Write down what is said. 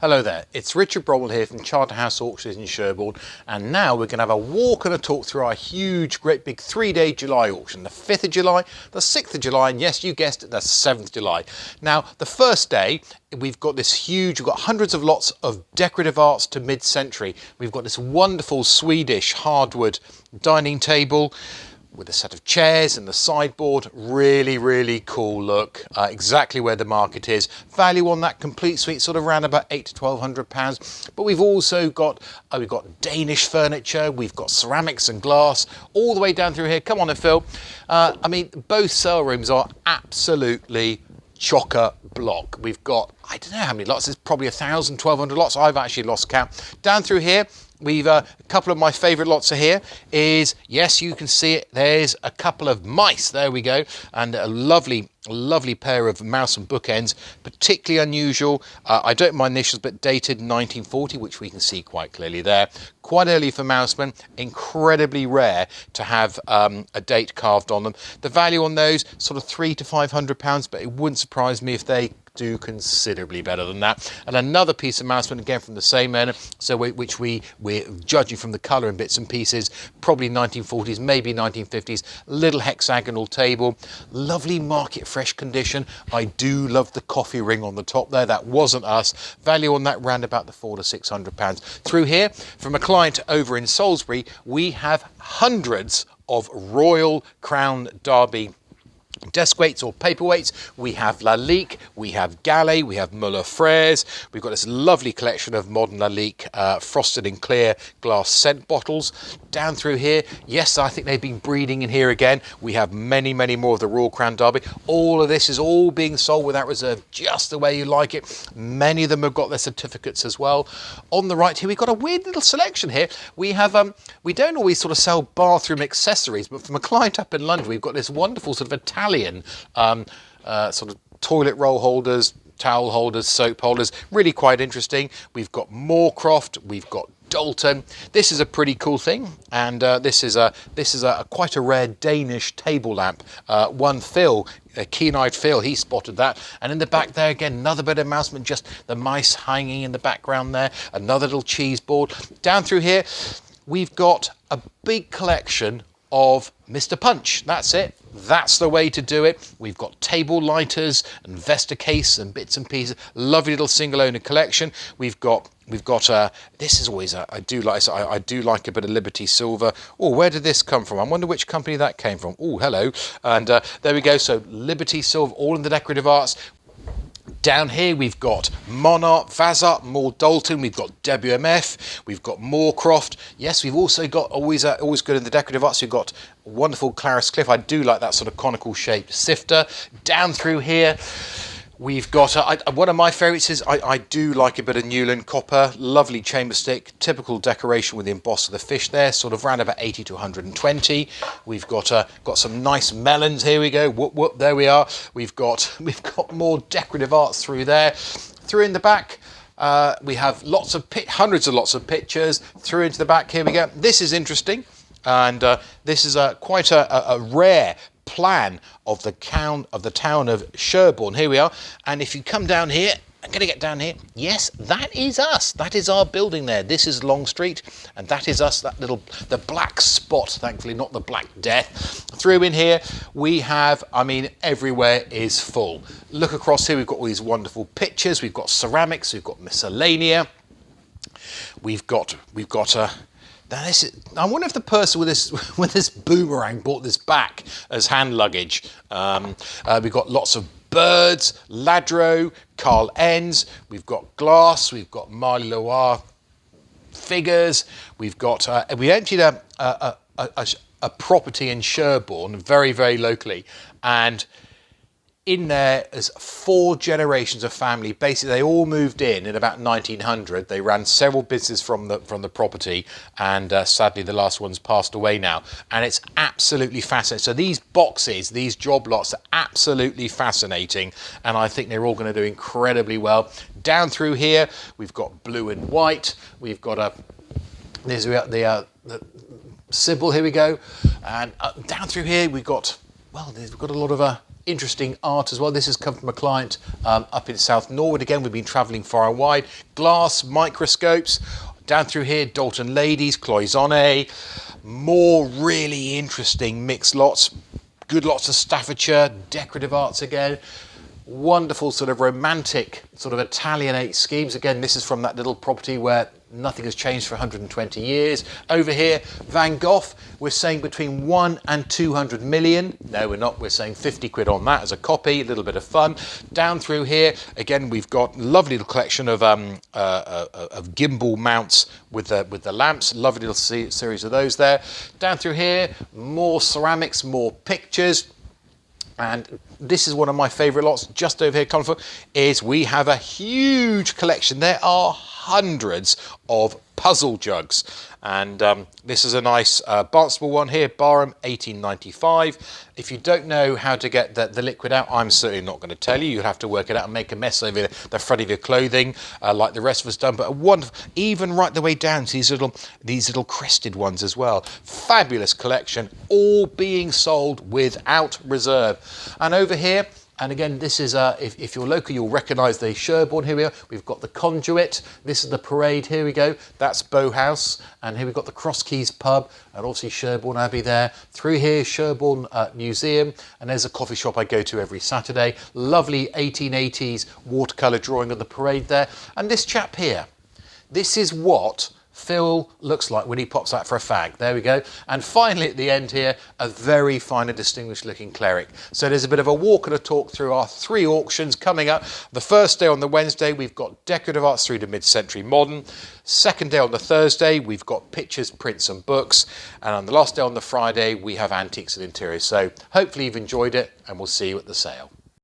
Hello there, it's Richard Bromwell here from Charterhouse Auctions in Sherborne, and now we're going to have a walk and a talk through our huge, great big 3-day July auction. The 5th of July, the 6th of July, and yes, you guessed it, the 7th of July. Now, the first day, we've got we've got hundreds of lots of decorative arts to mid-century. We've got this wonderful Swedish hardwood dining table with a set of chairs and the sideboard. Really cool look. Exactly where the market is. Value on that complete suite sort of around about £800 to £1,200. But we've also got we've got Danish furniture, we've got ceramics and glass all the way down through here. Come on, Phil. I mean, both sale rooms are absolutely chock-a-block. We've got, I don't know how many lots, there's probably 1,000, 1,200 lots. I've actually lost count. Down through here, we've a couple of my favourite lots are here. Yes, you can see it. There's a couple of mice. There we go, and a lovely pair of mouse and bookends. Particularly unusual. I don't mind initials, but dated 1940, which we can see quite clearly there. Quite early for mousemen. Incredibly rare to have a date carved on them. The value on those sort of £300 to £500, but it wouldn't surprise me if they do considerably better than that. And another piece of mouseman, again from the same owner, so which we're judging from the colour and bits and pieces, probably 1940s, maybe 1950s, little hexagonal table, lovely market fresh condition. I do love the coffee ring on the top there. That wasn't us. Value on that round about the £400 to £600. Through here, from a client over in Salisbury, we have hundreds of Royal Crown Derby desk weights or paperweights. We have Lalique, we have Gallet, we have Muller Frères. We've got this lovely collection of modern Lalique frosted in clear glass scent bottles. Down through here, yes, I think they've been breeding in here again. We have many more of the Royal Crown Derby. All of this is all being sold without reserve, just the way you like it. Many of them have got their certificates as well. On the right here, we've got a weird little selection here. We have we don't always sort of sell bathroom accessories, but from a client up in London, we've got this wonderful sort of Italian sort of toilet roll holders, towel holders, soap holders. Really quite interesting. We've got Moorcroft, we've got Dalton. This is a pretty cool thing, and this is quite a rare Danish table lamp. One Phil, a keen-eyed Phil, he spotted that. And in the back there again, another bit of mouseman, just the mice hanging in the background there. Another little cheese board. Down through here, we've got a big collection of Mr. Punch. That's it. That's the way to do it. We've got table lighters and Vesta case and bits and pieces. Lovely little single owner collection. We've got this is always I do like a bit of Liberty Silver. Oh, where did this come from? I wonder which company that came from. Oh, hello. And there we go. So Liberty Silver, all in the decorative arts. Down here we've got Monarch, Vazart, more Dalton, we've got WMF, we've got Moorcroft. Yes, we've also got, always good in the decorative arts, we've got wonderful Clarice Cliff. I do like that sort of conical shaped sifter. Down through here, we've got, one of my favourites is, I do like a bit of Newland copper, lovely chamber stick, typical decoration with the emboss of the fish there, sort of round about 80 to 120. We've got some nice melons, here we go, whoop, there we are. We've got more decorative arts through there. Through in the back, we have hundreds of lots of pictures. Through into the back, here we go. This is interesting, and this is quite a rare plan of the town of Sherborne. Here we are, and if you come down here, I'm going to get down here. Yes, that is us. That is our building there. This is Long Street, and that is us. The black spot, thankfully, not the Black Death. Through in here, we have, I mean, everywhere is full. Look across here. We've got all these wonderful pictures. We've got ceramics. We've got miscellanea. We've got I wonder if the person with this boomerang brought this back as hand luggage. We've got lots of birds, Ladro, Carl Enns. We've got glass. We've got Marley Loire figures. We've got we emptied a property in Sherborne, very locally, and in there is 4 generations of family. Basically, they all moved in about 1900. They ran several businesses from the property, and sadly, the last one's passed away now. And it's absolutely fascinating. So these boxes, these job lots, are absolutely fascinating, and I think they're all going to do incredibly well. Down through here, we've got blue and white. We've got there's the Sybil. Here we go, and down through here we've got a lot of interesting art as well. This has come from a client up in South Norwood. Again, we've been travelling far and wide. Glass, microscopes. Down through here, Dalton Ladies, Cloisonne. More really interesting mixed lots. Good lots of Staffordshire, decorative arts again. Wonderful sort of romantic sort of Italianate schemes. Again, this is from that little property where nothing has changed for 120 years. Over here, Van Gogh, we're saying between 1 and 200 million. No, we're not. We're saying 50 quid on that as a copy. A little bit of fun. Down through here, again, we've got a lovely little collection of gimbal mounts with the lamps. Lovely little series of those there. Down through here, more ceramics, more pictures. And this is one of my favourite lots just over here, Conifer, is we have a huge collection. There are hundreds of puzzle jugs. And this is a nice Barnstable one here, Barham 1895. If you don't know how to get the liquid out, I'm certainly not going to tell you. You'll have to work it out and make a mess over the front of your clothing like the rest of us done. But a wonderful, even right the way down to these little crested ones as well. Fabulous collection, all being sold without reserve. And over here, and again, this is, if you're local, you'll recognise the Sherborne. Here we are. We've got the Conduit. This is the Parade. Here we go. That's Bow House. And here we've got the Cross Keys Pub. And obviously Sherborne Abbey there. Through here, Sherborne Museum. And there's a coffee shop I go to every Saturday. Lovely 1880s watercolour drawing of the Parade there. And this chap here. This is what Phil looks like when he pops out for a fag. There we go. And finally at the end here, a very fine and distinguished looking cleric. So there's a bit of a walk and a talk through our 3 auctions coming up. The first day on the Wednesday, we've got decorative arts through to mid-century modern. Second day on the Thursday, we've got pictures, prints and books. And on the last day on the Friday, we have antiques and interiors. So hopefully you've enjoyed it and we'll see you at the sale.